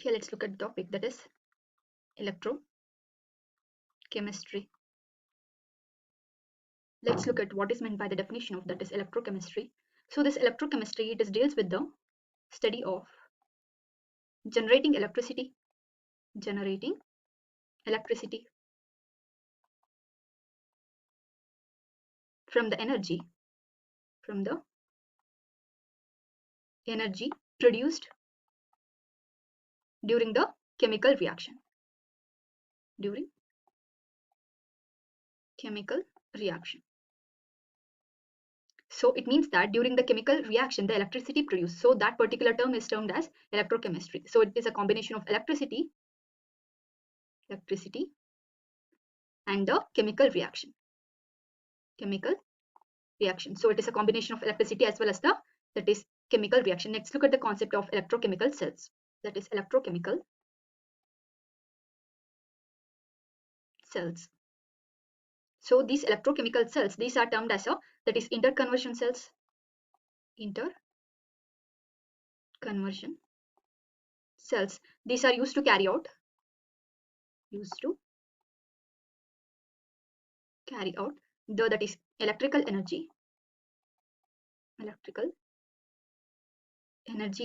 Okay, let's look at the topic, that is electrochemistry. Let's look at what is meant by the definition of that is electrochemistry. So this electrochemistry, it is deals with the study of generating electricity from the energy produced during the chemical reaction. So it means that during the chemical reaction, the electricity produced. So that particular term is termed as electrochemistry. So it is a combination of electricity and the chemical reaction. So it is a combination of electricity as well as that is chemical reaction. Next, look at the concept of electrochemical cells. That is electrochemical cells. So these electrochemical cells, these are termed as that is interconversion cells. These are used to carry out the that is electrical energy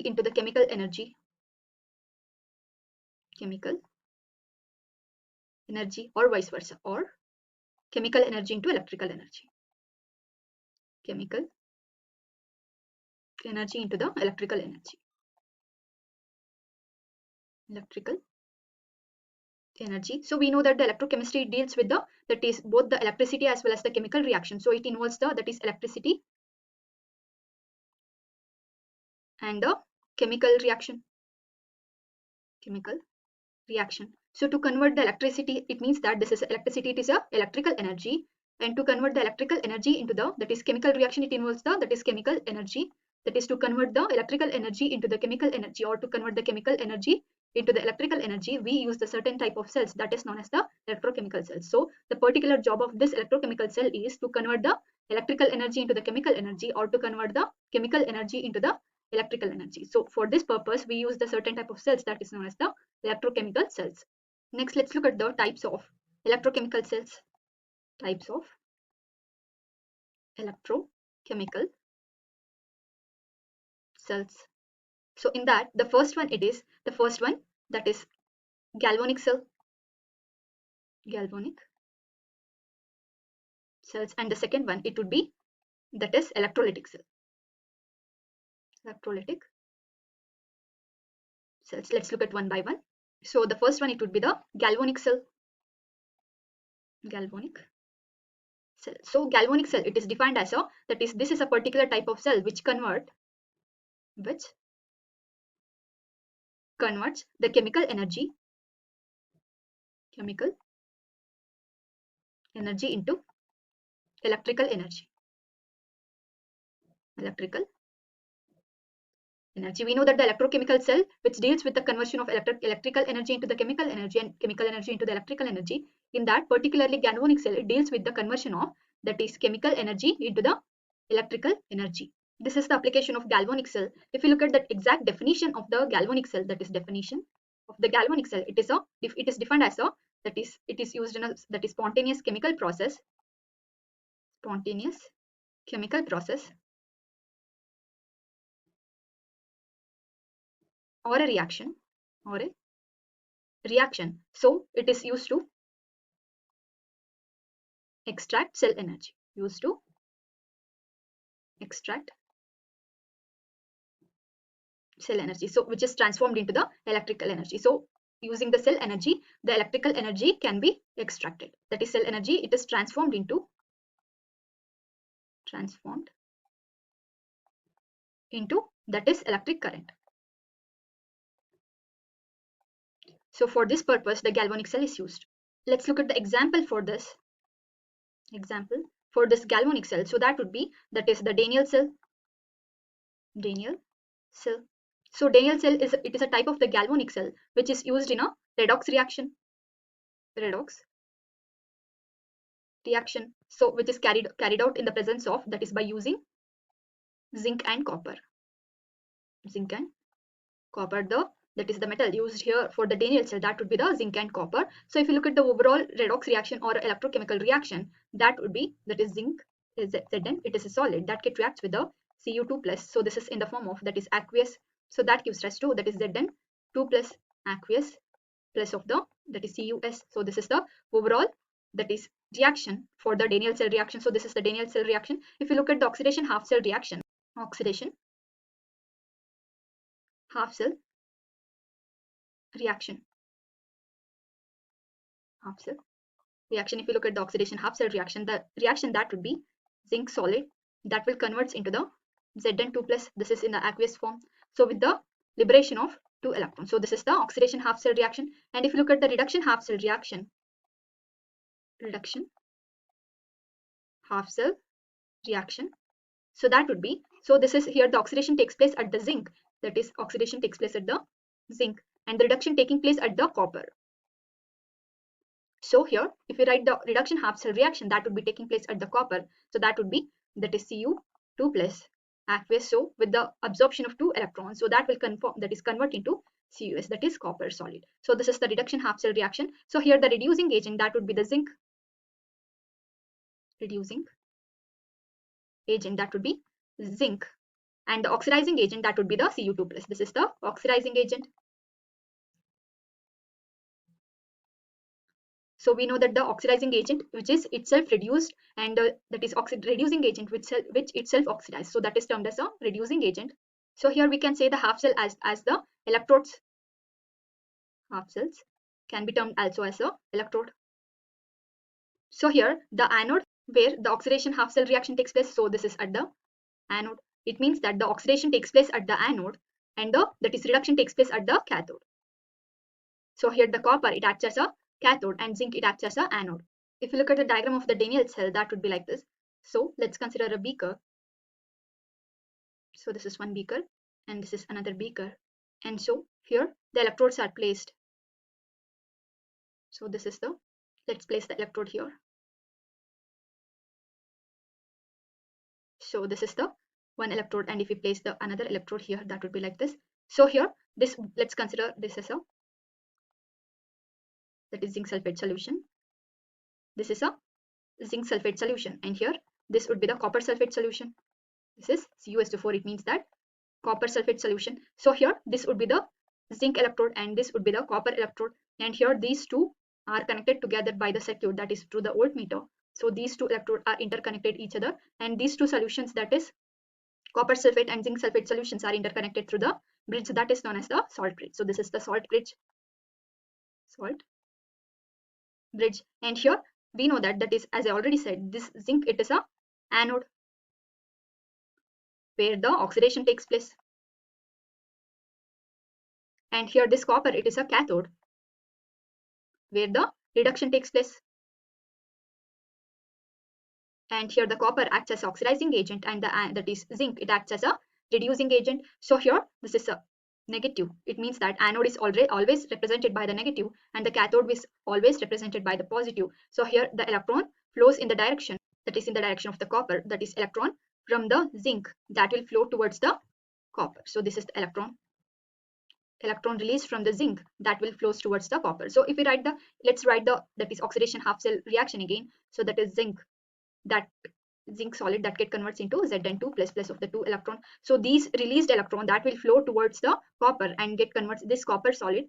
into the chemical energy or vice versa, or chemical energy into electrical energy into the electrical energy. So we know that the electrochemistry deals with the that is both the electricity as well as the chemical reaction. So it involves the that is electricity and the chemical reaction. So to convert the electricity, it means that this is electricity, it is a electrical energy, and to convert the electrical energy into the that is chemical reaction, it involves the that is chemical energy. That is to convert the electrical energy into the chemical energy, or to convert the chemical energy into the electrical energy, we use the certain type of cells that is known as the electrochemical cells. So the particular job of this electrochemical cell is to convert the electrical energy into the chemical energy, or to convert the chemical energy into the electrical energy. So for this purpose, we use the certain type of cells that is known as the electrochemical cells. Next, let's look at the types of electrochemical cells. So in that, the first one that is galvanic cells, and the second one it would be that is electrolytic cells. Let's look at one by one. So the first one, it would be the galvanic cell. So galvanic cell, it is defined as that is this is a particular type of cell which converts the chemical energy into electrical energy. We know that the electrochemical cell, which deals with the conversion of electrical energy into the chemical energy and chemical energy into the electrical energy, in that particularly galvanic cell, it deals with the conversion of that is chemical energy into the electrical energy. This is the application of galvanic cell. If you look at the exact definition of the galvanic cell, that is definition of the galvanic cell, it is defined as that is it is used in a that is spontaneous chemical process or a reaction. So it is used to extract cell energy. So which is transformed into the electrical energy. So using the cell energy, the electrical energy can be extracted. That is cell energy, it is transformed into that is electric current. So for this purpose, the galvanic cell is used. Let's look at the example for this. Galvanic cell. So that would be that is the Daniell cell. So Daniell cell is a type of the galvanic cell which is used in a redox reaction. So which is carried out in the presence of, that is by using zinc and copper. The that is the metal used here for the Daniell cell, that would be the zinc and copper. So if you look at the overall redox reaction or electrochemical reaction, that would be, that is zinc is Zn, it is a solid that reacts with the Cu2 plus. So this is in the form of, that is aqueous. So that gives rise to, that is Zn2 plus aqueous plus of the, that is Cus. So this is the overall, that is reaction for the Daniell cell reaction. So this is the Daniell cell reaction. If you look at the oxidation half cell reaction, oxidation half cell reaction, half cell reaction. If you look at the oxidation half cell reaction, the reaction that would be zinc solid that will converts into the Zn2 plus. This is in the aqueous form. So with the liberation of 2 electrons. So this is the oxidation half cell reaction. And if you look at the reduction half cell reaction, reduction half cell reaction, so that would be, so this is here the oxidation takes place at the zinc, that is oxidation takes place at the zinc, and the reduction taking place at the copper. So here if you write the reduction half cell reaction, that would be taking place at the copper. So that would be, that is Cu2 plus aqueous, so with the absorption of 2 electrons, so that will conform, that is convert into Cus, that is copper solid. So this is the reduction half cell reaction. So here the reducing agent, that would be the zinc, reducing agent that would be zinc, and the oxidizing agent that would be the Cu2 plus. This is the oxidizing agent. So we know that the oxidizing agent which is itself reduced, and that is reducing agent which itself oxidized, so that is termed as a reducing agent. So here we can say the half cell as the electrodes. Half cells can be termed also as a electrode. So here the anode where the oxidation half cell reaction takes place, so this is at the anode. It means that the oxidation takes place at the anode and the, that is reduction takes place at the cathode. So here the copper, it acts as a cathode, and zinc, it acts as a anode. If you look at the diagram of the Daniell cell, that would be like this. So let's consider a beaker. So this is one beaker and this is another beaker, and so here the electrodes are placed. So this is the, let's place the electrode here. So this is the one electrode, and if we place the another electrode here, that would be like this. So here this, let's consider this as a, that is zinc sulfate solution. This is a zinc sulfate solution, and here this would be the copper sulfate solution. This is CuS2,4, it means that copper sulfate solution. So here this would be the zinc electrode and this would be the copper electrode, and here these two are connected together by the circuit, that is through the voltmeter. So these two electrodes are interconnected each other, and these two solutions, that is copper sulfate and zinc sulfate solutions, are interconnected through the bridge that is known as the salt bridge. So this is the salt bridge, salt bridge. And here we know that, that is, as I already said, this zinc, it is a anode where the oxidation takes place, and here this copper, it is a cathode where the reduction takes place, and here the copper acts as oxidizing agent, and the that is zinc, it acts as a reducing agent. So here this is a negative, it means that anode is always represented by the negative and the cathode is always represented by the positive. So here the electron flows in the direction, that is in the direction of the copper, that is electron from the zinc that will flow towards the copper. So this is the electron released from the zinc that will flows towards the copper. So if we write the, let's write the, that is oxidation half cell reaction again. So that is zinc, that zinc solid that get converts into Zn2 plus of the 2 electron. So these released electron that will flow towards the copper and get converts this copper solid,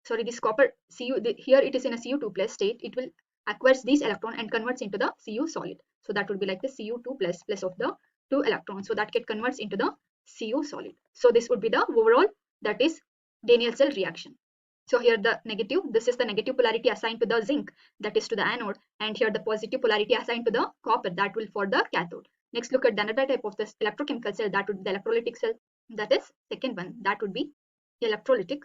sorry, this copper here it is in a Cu2 plus state, it will acquires these electron and converts into the Cu solid. So that would be like the Cu2 plus of the 2 electrons, so that get converts into the Cu solid. So this would be the overall, that is Daniell cell reaction. So here the negative, this is the negative polarity assigned to the zinc, that is to the anode, and here the positive polarity assigned to the copper, that will for the cathode. Next, look at the another type of this electrochemical cell, that would be the electrolytic cell. That is second one, that would be electrolytic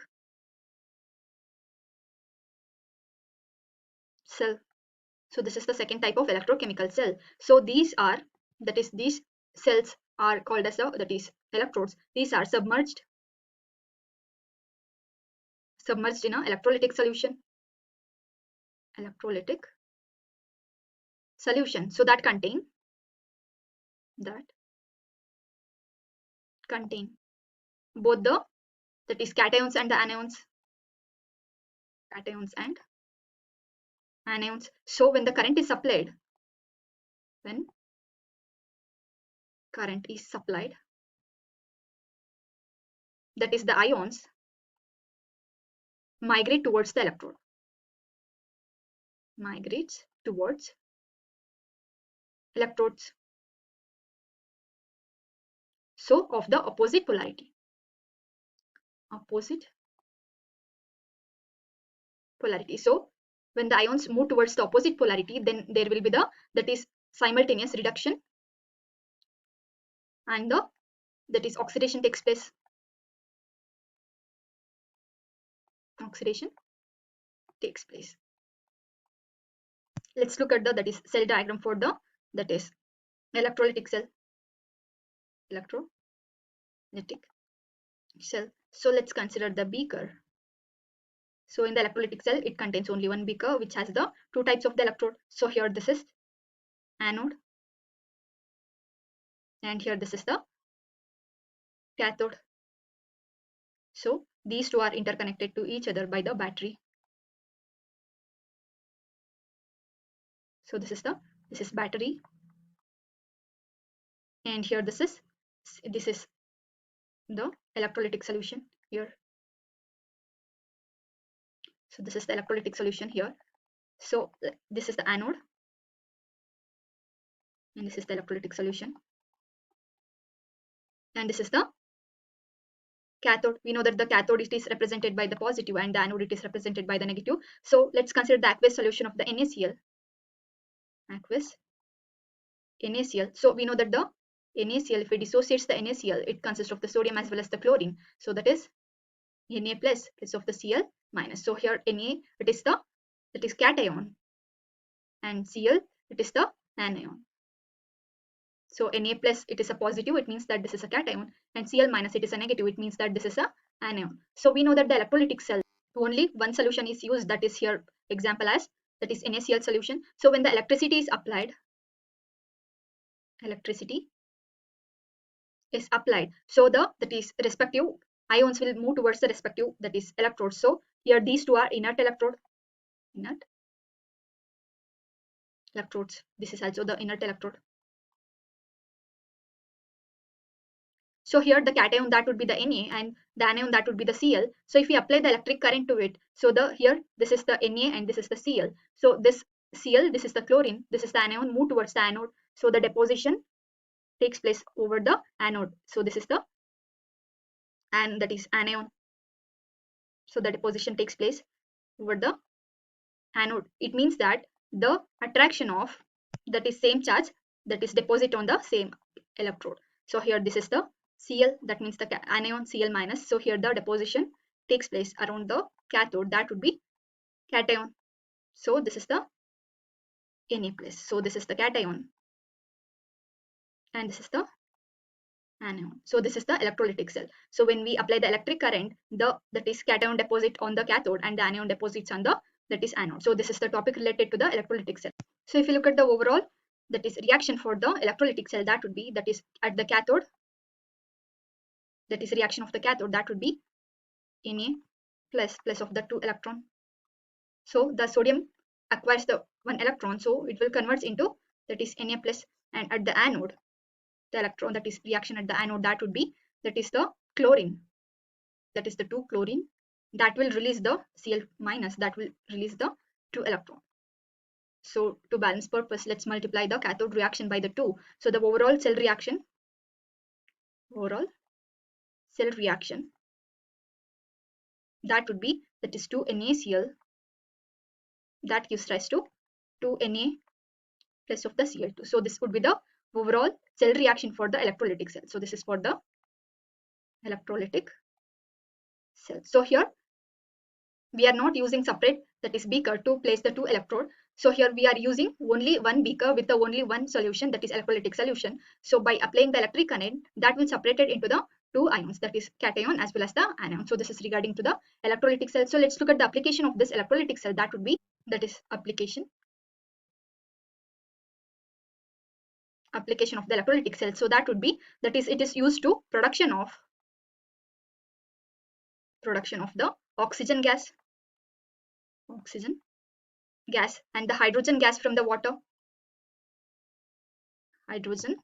cell. So this is the second type of electrochemical cell. So these are, that is these cells are called as the, that is electrodes. These are submerged in a electrolytic solution. Electrolytic solution. So that contain both the that is cations and the anions. Cations and anions. So when the current is supplied, when current is supplied, that is the ions migrate towards the electrode. Migrates towards electrodes. So of the opposite polarity. Opposite polarity. So when the ions move towards the opposite polarity, then there will be the that is simultaneous reduction, and the that is oxidation takes place. Oxidation takes place. Let's look at the that is cell diagram for the that is electrolytic cell. Electrolytic cell. So let's consider the beaker. So in the electrolytic cell, it contains only one beaker which has the two types of the electrode. So here this is anode, and here this is the cathode. So these two are interconnected to each other by the battery. So this is battery, and here this is the electrolytic solution here. So this is the electrolytic solution here. So this is the anode, and this is the electrolytic solution, and this is the cathode. We know that the cathode it is represented by the positive and the anode it is represented by the negative. So let's consider the aqueous solution of the NaCl. Aqueous NaCl. So we know that the NaCl, if it dissociates the NaCl, it consists of the sodium as well as the chlorine. So that is Na plus of the Cl minus. So here Na it is cation, and Cl it is the anion. So Na plus it is a positive, it means that this is a cation, and Cl minus it is a negative, it means that this is a anion. So we know that the electrolytic cell only one solution is used, that is here example as that is NaCl solution. So when the electricity is applied, so the that is respective ions will move towards the respective that is electrodes. So here these two are inert electrodes. This is also the inert electrode. So here the cation that would be the Na, and the anion that would be the Cl. So if we apply the electric current to it, so here this is the Na and this is the Cl. So this Cl, this is the chlorine, this is the anion, move towards the anode. So the deposition takes place over the anode. So this is the that is anion. So the deposition takes place over the anode. It means that the attraction of that is same charge that is deposit on the same electrode. So here this is the Cl, that means the anion Cl minus. So here the deposition takes place around the cathode, that would be cation. So this is the Na plus. So this is the cation, and this is the anion. So this is the electrolytic cell. So when we apply the electric current, that is cation deposit on the cathode and the anion deposits on the that is anode. So this is the topic related to the electrolytic cell. So if you look at the overall that is reaction for the electrolytic cell, that would be that is at the cathode, that is reaction of the cathode, that would be Na plus of the 2 electron. So the sodium acquires the 1 electron, so it will convert into that is Na plus, and at the anode the electron that is reaction at the anode, that would be that is the chlorine, that is the 2 chlorine, that will release the Cl minus, that will release the 2 electron. So to balance purpose, let's multiply the cathode reaction by the 2. So the overall cell reaction that would be that is 2 NaCl, that gives rise to 2 Na plus of the Cl2. So this would be the overall cell reaction for the electrolytic cell. So this is for the electrolytic cell. So here we are not using separate that is beaker to place the 2 electrode. So here we are using only one beaker with the only one solution, that is electrolytic solution. So by applying the electric current, that will separate it into the 2 ions, that is cation as well as the anion. So this is regarding to the electrolytic cell. So let's look at the application of this electrolytic cell, that would be that is application of the electrolytic cell. So that would be that is it is used to production of production of the oxygen gas, and the hydrogen gas from the water, hydrogen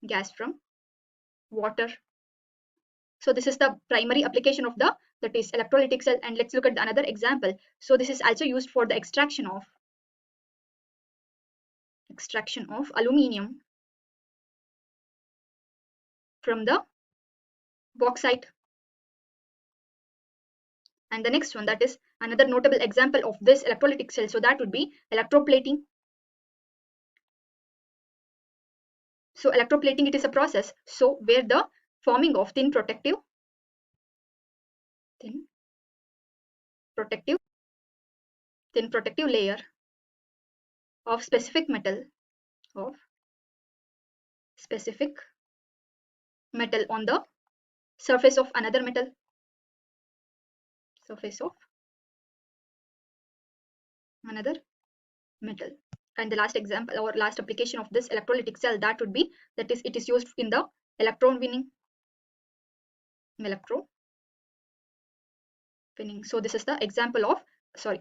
gas from water. So this is the primary application of the, that is electrolytic cell. And let's look at another example. So this is also used for the extraction of aluminium from the bauxite. And the next one, that is another notable example of this electrolytic cell, so that would be electroplating. So electroplating, it is a process so where the forming of thin protective layer of specific metal on the surface of another metal, And the last example or last application of this electrolytic cell, that would be, that is, it is used in the electron winning. So this is the example of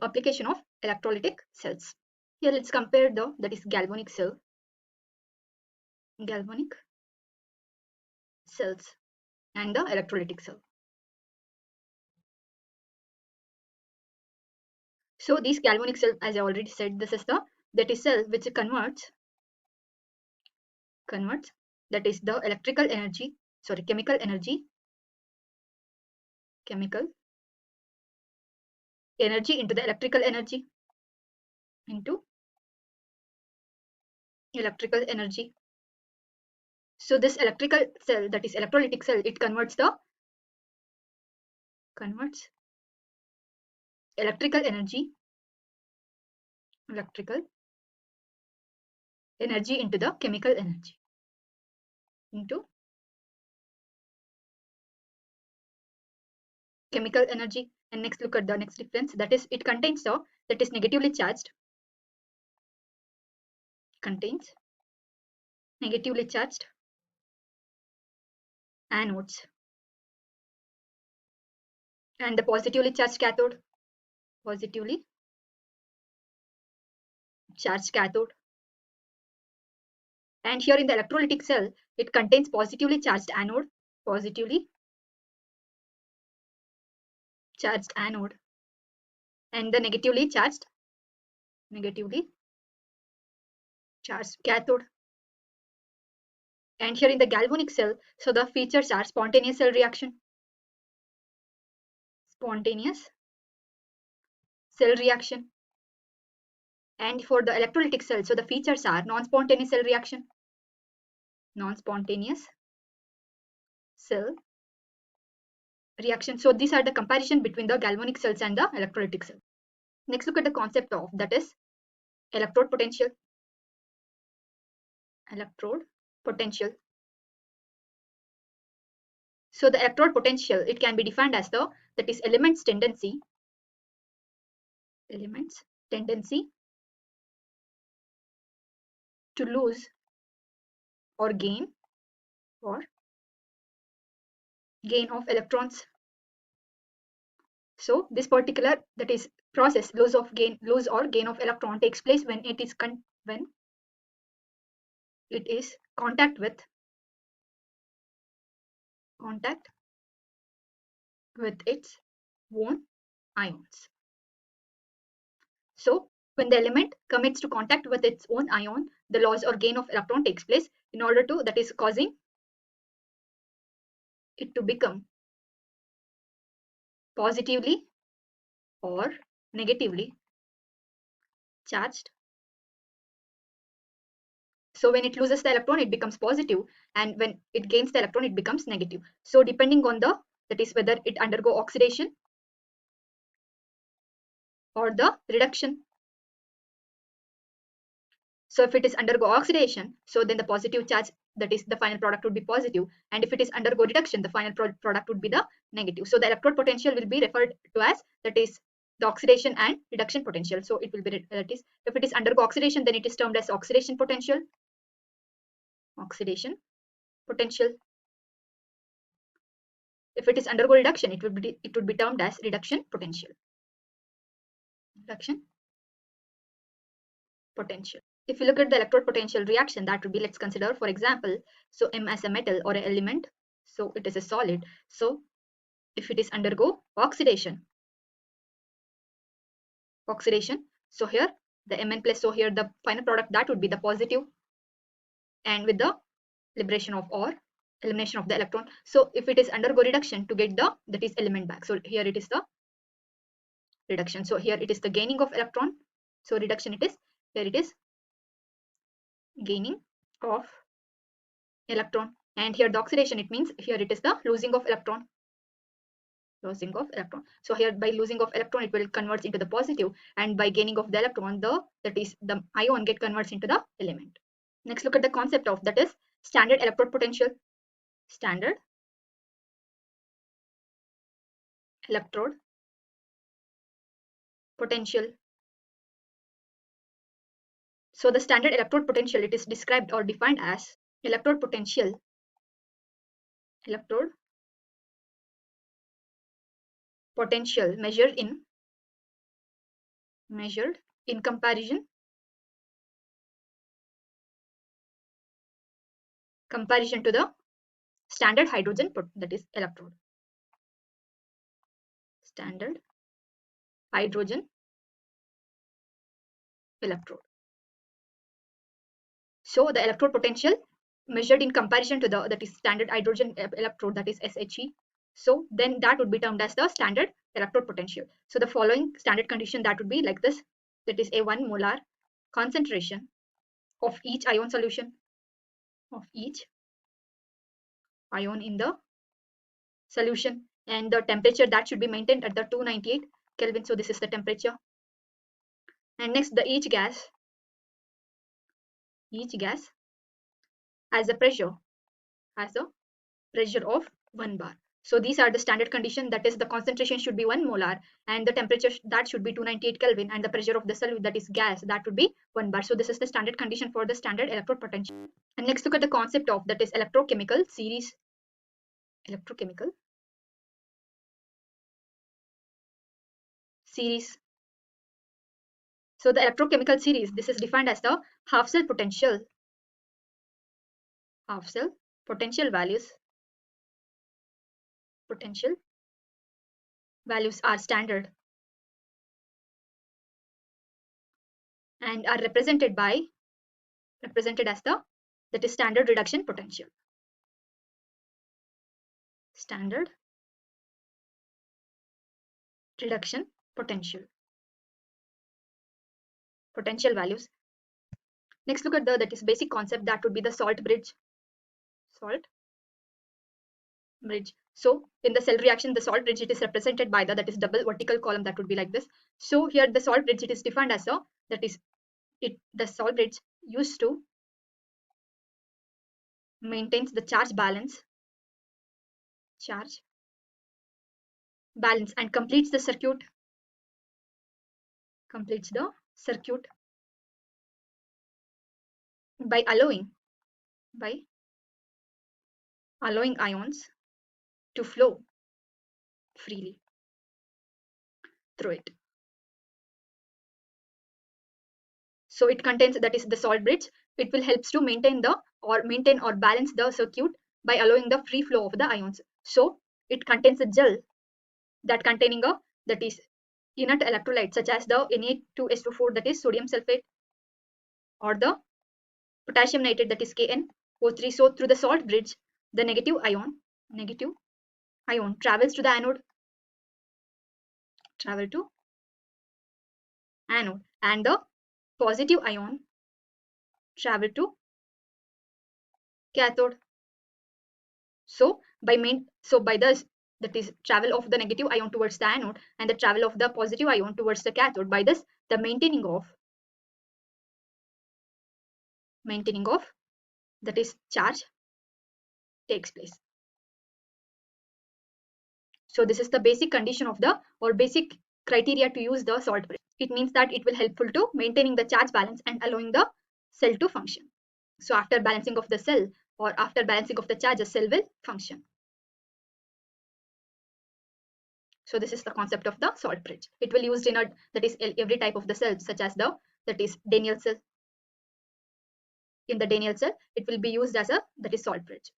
application of electrolytic cells. Here let's compare the, that is galvanic cells and the electrolytic cell. So these galvanic cell, as I already said, this is the, that is cell which converts that is the chemical energy into the electrical energy. So this electrical cell, that is electrolytic cell, it converts electrical energy into the chemical energy, And next, look at the next difference, that is it contains the, that is negatively charged anodes and the positively charged cathode. And here in the electrolytic cell, it contains positively charged anode and the negatively charged cathode. And here in the galvanic cell, so the features are spontaneous cell reaction, and for the electrolytic cell, so the features are non-spontaneous cell reaction, So these are the comparison between the galvanic cells and the electrolytic cell. Next, look at the concept of, that is electrode potential. So the electrode potential, it can be defined as the, that is element's tendency to lose or gain of electrons. So this particular, that is process, lose or gain of electron, takes place when it is contact with its own ions. So when the element commits to contact with its own ion, the loss or gain of electron takes place, in order to, that is causing it to become positively or negatively charged. So when it loses the electron, it becomes positive, and when it gains the electron, it becomes negative. So depending on the, that is whether it undergo oxidation or the reduction. So if it is undergo oxidation, so then the positive charge, that is the final product, would be positive, and if it is undergo reduction, the final product would be the negative. So the electrode potential will be referred to as, that is the oxidation and reduction potential. So it will be, that is, if it is undergo oxidation, then it is termed as oxidation potential. If it is undergo reduction, it would be termed as reduction potential. Reduction potential. If you look at the electrode potential reaction, that would be, let's consider for example, so M as a metal or an element, so it is a solid. So if it is undergo oxidation, so here the Mn plus, so here the final product, that would be the positive, and with the liberation of or elimination of the electron. So if it is undergo reduction to get the, that is element back, so here it is the reduction, so here it is the gaining of electron, so reduction it is, here it is gaining of electron, and here the oxidation, it means here it is the losing of electron, so here by losing of electron it will convert into the positive, and by gaining of the electron, the, that is the ion get converts into the element. Next, look at the concept of, that is standard electrode potential. Standard electrode potential. So the standard electrode potential, it is described or defined as electrode potential, electrode potential measured in comparison to the standard hydrogen that is electrode, standard hydrogen electrode. So the electrode potential measured in comparison to the, that is standard hydrogen electrode, that is SHE. So then that would be termed as the standard electrode potential. So the following standard condition, that would be like this, that is a 1 molar concentration of each ion solution, of each ion in the solution, and the temperature that should be maintained at the 298 Kelvin. So this is the temperature. And next, the each gas has a pressure of 1 bar. So these are the standard condition, that is the concentration should be 1 molar, and the temperature that should be 298 Kelvin, and the pressure of the solute, that is gas, that would be 1 bar. So this is the standard condition for the standard electrode potential. And next, look at the concept of, that is electrochemical series. Electrochemical series. So the electrochemical series, this is defined as the half cell potential values. Potential values are standard and are represented as the, that is standard reduction potential. Standard reduction potential values. Next, look at the, that is basic concept, that would be the salt bridge. So in the cell reaction, the salt bridge, it is represented by the, that is double vertical column, that would be like this. So here the salt bridge, it is defined as a, that is the salt bridge used to maintains the charge balance and completes the circuit by allowing ions to flow freely through it. So it contains, that is the salt bridge, it will helps to maintain or balance the circuit by allowing the free flow of the ions. So it contains a gel that containing a, that is inert electrolyte, such as the Na2S24, that is sodium sulfate, or the potassium nitrate, that is KnO3. So through the salt bridge, the negative ion travels to the anode, and the positive ion travel to cathode. So by this, that is travel of the negative ion towards the anode and the travel of the positive ion towards the cathode, by this the maintaining of that is charge takes place. So this is the basic condition of the, or basic criteria to use the salt bridge. It means that it will helpful to maintaining the charge balance and allowing the cell to function. So after balancing of the cell, or after balancing of the charge, a cell will function. So this is the concept of the salt bridge. It will used in a, that is every type of the cell, such as the, that is Daniell cell. In the Daniell cell, it will be used as a, that is salt bridge.